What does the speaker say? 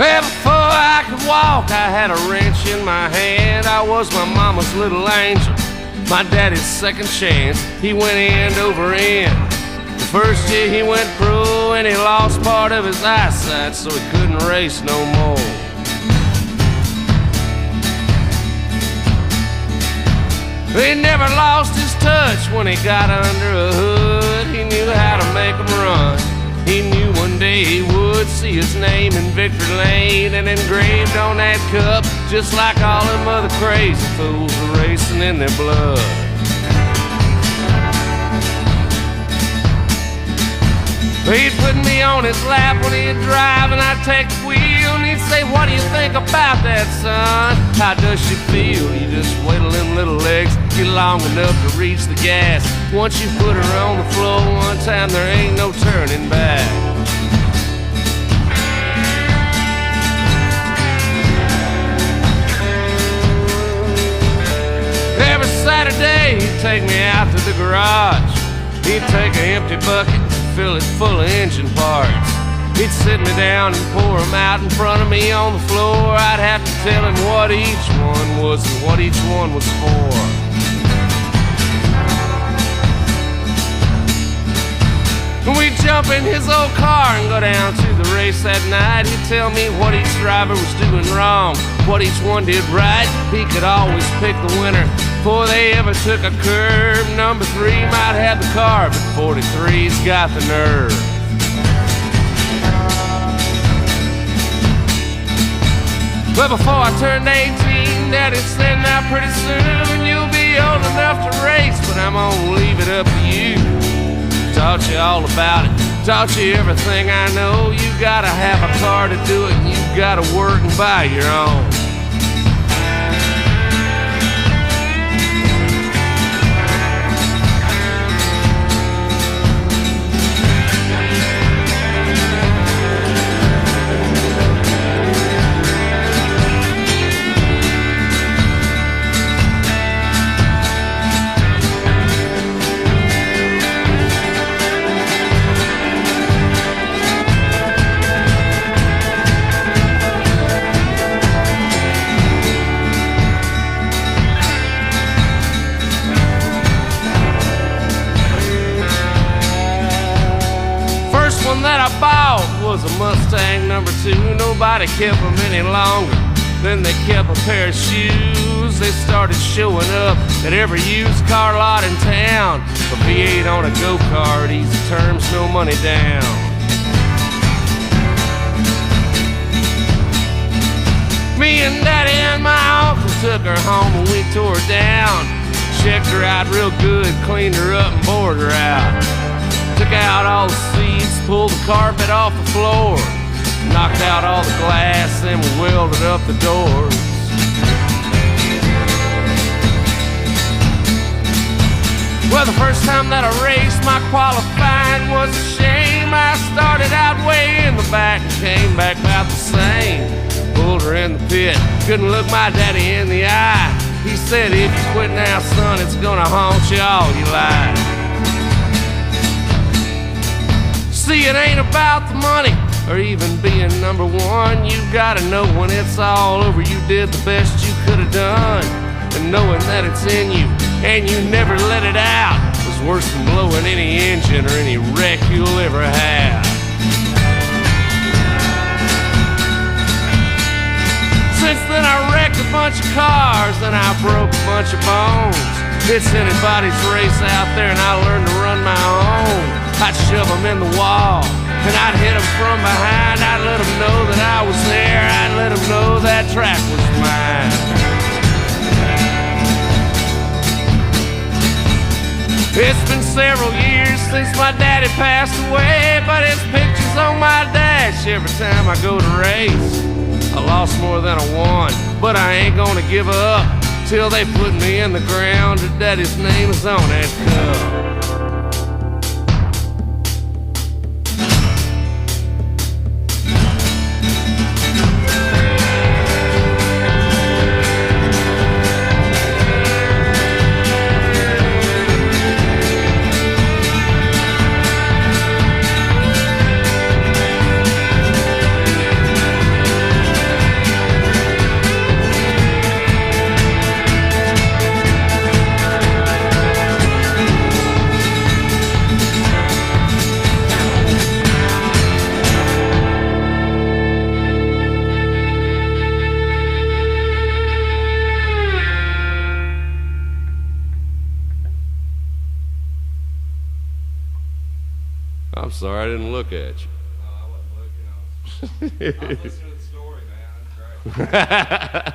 Well, before I could walk, I had a wrench in my hand. I was my mama's little angel, my daddy's second chance. He went end over end. The first year he went pro and he lost part of his eyesight, so he couldn't race no more. He never lost his touch when he got under a hood. He knew how to make them run. He knew one day he would see his name in victory lane and engraved on that cup, just like all them other crazy fools were racing in their blood. He'd put me on his lap when he'd drive and I'd take the wheel, and he'd say, "What do you think about that, son? How does she feel? You just wait till them little legs get long enough to reach the gas. Once you put her on the floor one time, there ain't no turning back." Every Saturday he'd take me out to the garage. He'd take an empty bucket, fill it full of engine parts. He'd sit me down and pour them out in front of me on the floor. I'd have to tell him what each one was and what each one was for. We'd jump in his old car and go down to the race that night. He'd tell me what each driver was doing wrong, what each one did right. He could always pick the winner before they ever took a curve. Number 3 might have the car, but 43's got the nerve. But before I turned 18, Daddy said, "Now pretty soon you'll be old enough to race, but I'm gonna leave it up to you." Taught you all about it, taught you everything I know. You gotta have a car to do it, and you gotta work and buy your own. That I bought was a Mustang number 2. Nobody kept them any longer than they kept a pair of shoes. They started showing up at every used car lot in town. A V8 on a go-kart, easy terms, no money down. Me and Daddy and my uncle took her home and we tore her down. Checked her out real good, cleaned her up and bored her out. Took out all the seats, pulled the carpet off the floor, knocked out all the glass, then we welded up the doors. Well, the first time that I raced, my qualifying was a shame. I started out way in the back and came back about the same. Pulled her in the pit, couldn't look my daddy in the eye. He said, "If you quit now, son, it's gonna haunt you all your life." See, it ain't about the money or even being number 1. You gotta know when it's all over you did the best you could have done. And knowing that it's in you and you never let it out is worse than blowing any engine or any wreck you'll ever have. Since then I wrecked a bunch of cars and I broke a bunch of bones. It's anybody's race out there and I learned to run my own. I'd shove them in the wall, and I'd hit them from behind. I'd let them know that I was there. I'd let them know that track was mine. It's been several years since my daddy passed away, but his picture's on my dash every time I go to race. I lost more than I won, but I ain't gonna give up till they put me in the ground. And Daddy's name is on that cup. I'm sorry, I didn't look at you. No, I wasn't looking. I was listening to the story, man. That's great.